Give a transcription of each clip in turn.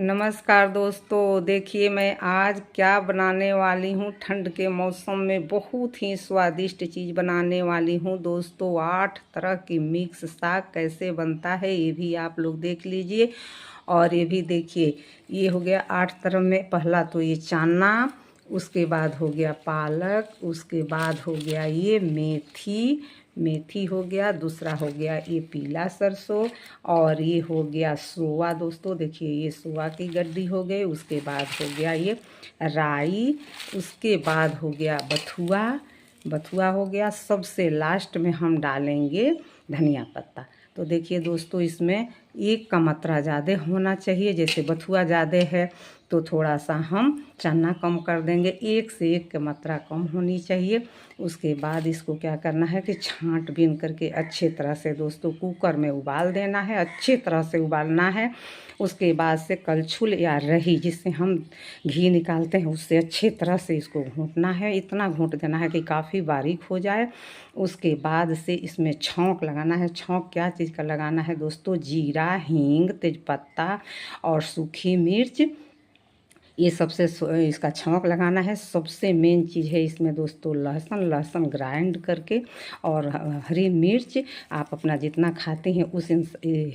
नमस्कार दोस्तों, देखिए मैं आज क्या बनाने वाली हूँ। ठंड के मौसम में बहुत ही स्वादिष्ट चीज़ बनाने वाली हूँ दोस्तों। 8 तरह की मिक्स साग कैसे बनता है ये भी आप लोग देख लीजिए। और ये भी देखिए, ये हो गया 8 तरह में। पहला तो ये चना, उसके बाद हो गया पालक, उसके बाद हो गया ये मेथी, मेथी हो गया। दूसरा हो गया ये पीला सरसों, और ये हो गया सोआ दोस्तों। देखिए ये सोआ की गड्डी हो गई। उसके बाद हो गया ये राई, उसके बाद हो गया बथुआ, बथुआ हो गया। सबसे लास्ट में हम डालेंगे धनिया पत्ता। तो देखिए दोस्तों, इसमें एक का मात्रा ज़्यादा होना चाहिए। जैसे बथुआ ज़्यादा है तो थोड़ा सा हम चना कम कर देंगे। एक से एक की मात्रा कम होनी चाहिए। उसके बाद इसको क्या करना है कि छाँट बीन करके अच्छे तरह से दोस्तों कुकर में उबाल देना है। अच्छे तरह से उबालना है। उसके बाद से कलछुल या रही जिससे हम घी निकालते हैं उससे अच्छे तरह से इसको घोंटना है। इतना घोंट देना है कि काफ़ी बारीक हो जाए। उसके बाद से इसमें छौंक लगाना है। छौंक क्या चीज़ का लगाना है दोस्तों? जीरा, हींग, तेजपत्ता और सूखी मिर्च, ये सबसे इसका छौंक लगाना है। सबसे मेन चीज़ है इसमें दोस्तों लहसुन, लहसुन ग्राइंड करके, और हरी मिर्च आप अपना जितना खाते हैं उस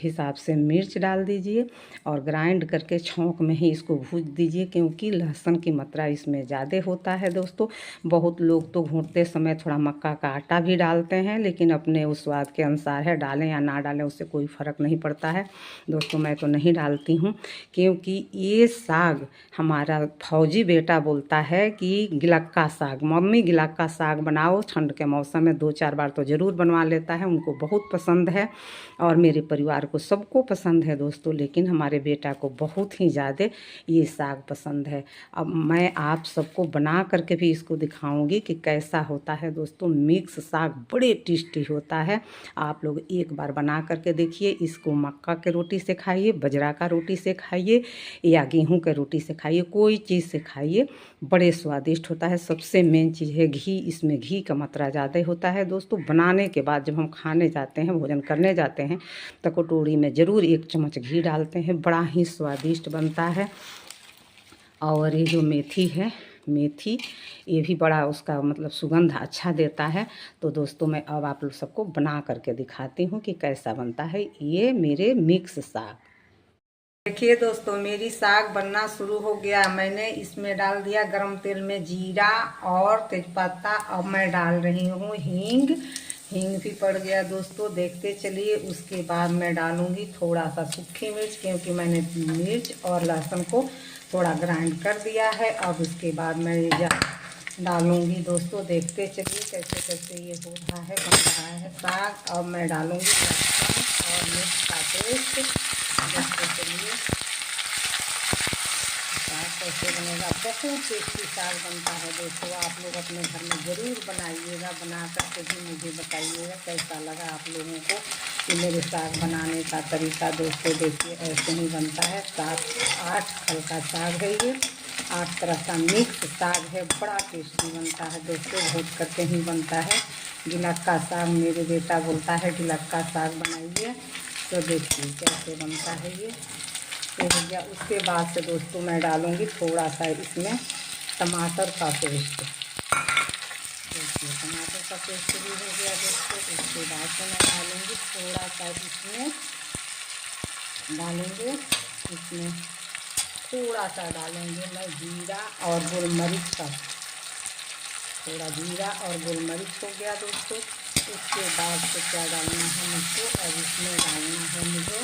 हिसाब से मिर्च डाल दीजिए और ग्राइंड करके छौंक में ही इसको भूज दीजिए, क्योंकि लहसुन की मात्रा इसमें ज़्यादा होता है दोस्तों। बहुत लोग तो भूनते समय थोड़ा मक्का का आटा भी डालते हैं, लेकिन अपने उस स्वाद के अनुसार है, डालें या ना डालें उससे कोई फ़र्क नहीं पड़ता है दोस्तों। मैं तो नहीं डालती हूँ, क्योंकि ये साग हमारा फौजी बेटा बोलता है कि गिलक्का साग, मम्मी गिलक्का साग बनाओ। ठंड के मौसम में 2-4 बार तो ज़रूर बनवा लेता है। उनको बहुत पसंद है और मेरे परिवार को सबको पसंद है दोस्तों, लेकिन हमारे बेटा को बहुत ही ज़्यादा ये साग पसंद है। अब मैं आप सबको बना करके भी इसको दिखाऊंगी कि कैसा होता है दोस्तों। मिक्स साग बड़े टेस्टी होता है। आप लोग एक बार बना करके देखिए। इसको मक्का के रोटी से खाइए, बजरा का रोटी से खाइए या गेहूं के रोटी से खाइए, कोई चीज़ से खाइए, बड़े स्वादिष्ट होता है। सबसे मेन चीज़ है घी। इसमें घी का मात्रा ज़्यादा होता है दोस्तों। बनाने के बाद जब हम खाने जाते हैं, भोजन करने जाते हैं, तो कटोरी में ज़रूर 1 चम्मच घी डालते हैं। बड़ा ही स्वादिष्ट बनता है। और ये जो मेथी है, मेथी, ये भी बड़ा उसका मतलब सुगंध अच्छा देता है। तो दोस्तों मैं अब आप लोग सबको बना करके दिखाती हूँ कि कैसा बनता है ये मेरे मिक्स साग। देखिए दोस्तों, मेरी साग बनना शुरू हो गया। मैंने इसमें डाल दिया गरम तेल में जीरा और तेजपत्ता। अब मैं डाल रही हूँ हींग। हींग भी पड़ गया दोस्तों, देखते चलिए। उसके बाद मैं डालूंगी थोड़ा सा सूखी मिर्च, क्योंकि मैंने मिर्च और लहसुन को थोड़ा ग्राइंड कर दिया है। अब उसके बाद मैं ये डालूंगी दोस्तों, देखते चलिए कैसे कैसे ये हो रहा है, बन रहा है साग। अब मैं डालूंगी लहसुन और मिर्च का पेस्ट। देखते चलिए साग कैसे बनेगा। बहुत टेस्टी साग बनता है दोस्तों। आप लोग अपने घर में ज़रूर बनाइएगा। बना करके भी मुझे बताइएगा कैसा लगा आप लोगों को। ये मेरे साग बनाने का तरीका दोस्तों देखिए ऐसे ही बनता है। 7-8 फल का साग है ये, 8 तरह का मिक्स साग है। बड़ा टेस्टी बनता है दोस्तों, भूज करके ही बनता है। गिलक्का साग मेरे बेटा बोलता है गिलक्का साग बनाइए। तो देखिए कैसे बनता है ये हो गया। उसके बाद से दोस्तों मैं डालूंगी थोड़ा सा इसमें टमाटर का पेस्ट। देखिए टमाटर का पेस्ट भी हो गया दोस्तों। उसके बाद से मैं डालूंगी थोड़ा सा इसमें, थोड़ा सा डालेंगे मैं जीरा और गोलमरीच का, थोड़ा जीरा और गोलमरीच हो गया दोस्तों। उसके बाद से क्या डालना है मुझको? अब इसमें डालना है मुझे,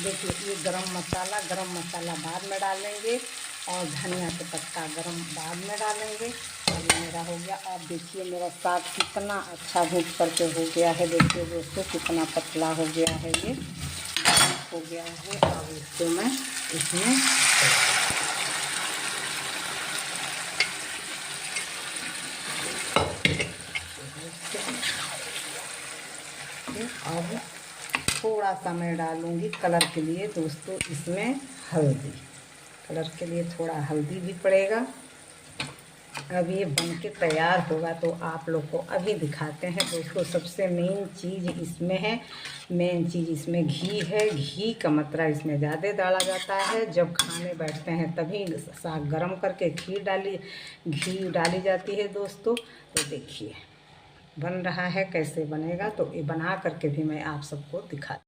देखिए ये गरम मसाला बाद में डालेंगे, और धनिया के पत्ता गरम बाद में डालेंगे। और ये मेरा हो गया। अब देखिए मेरा साग कितना अच्छा भून करके हो गया है। देखिए दोस्तों कितना पतला हो गया है, ये हो गया है। अब इसको मैं इसमें अब थोड़ा सा मैं डालूंगी कलर के लिए दोस्तों इसमें हल्दी। कलर के लिए थोड़ा हल्दी भी पड़ेगा। अब ये बन के तैयार होगा तो आप लोग को अभी दिखाते हैं दोस्तों। सबसे मेन चीज़ इसमें है, मेन चीज़ इसमें घी है। घी का मात्रा इसमें ज़्यादा डाला जाता है। जब खाने बैठते हैं तभी साग गरम करके घी डाली जाती है दोस्तों। तो देखिए बन रहा है, कैसे बनेगा तो ये बना करके भी मैं आप सबको दिखा।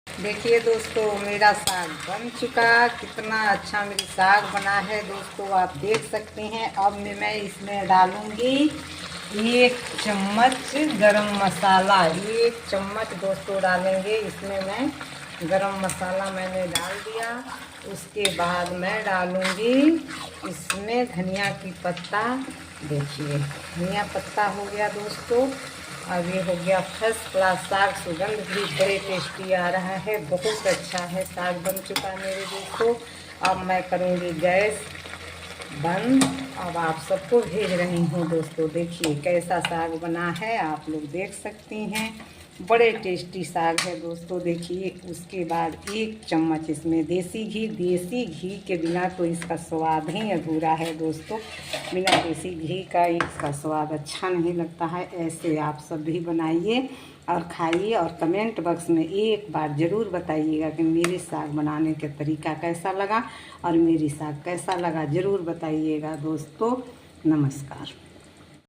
देखिए दोस्तों मेरा साग बन चुका, कितना अच्छा मेरी साग बना है दोस्तों, आप देख सकते हैं। अब मैं इसमें डालूंगी 1 चम्मच गरम मसाला। 1 चम्मच दोस्तों डालेंगे इसमें। मैं गरम मसाला मैंने डाल दिया। उसके बाद मैं डालूंगी इसमें धनिया की पत्ता। देखिए धनिया पत्ता हो गया दोस्तों। अब ये हो गया फर्स्ट क्लास साग। सुगंध भी बड़े टेस्टी आ रहा है, बहुत अच्छा है साग बन चुका है मेरे दोस्तों। अब मैं करूँगी गैस बंद। अब आप सबको भेज रही हूँ दोस्तों। देखिए कैसा साग बना है, आप लोग देख सकती हैं। बड़े टेस्टी साग है दोस्तों। देखिए उसके बाद 1 चम्मच इसमें देसी घी के बिना तो इसका स्वाद ही अधूरा है दोस्तों। बिना देसी घी का इसका स्वाद अच्छा नहीं लगता है। ऐसे आप सब भी बनाइए और खाइए, और कमेंट बॉक्स में एक बार ज़रूर बताइएगा कि मेरे साग बनाने का तरीका कैसा लगा और मेरी साग कैसा लगा, ज़रूर बताइएगा दोस्तों। नमस्कार।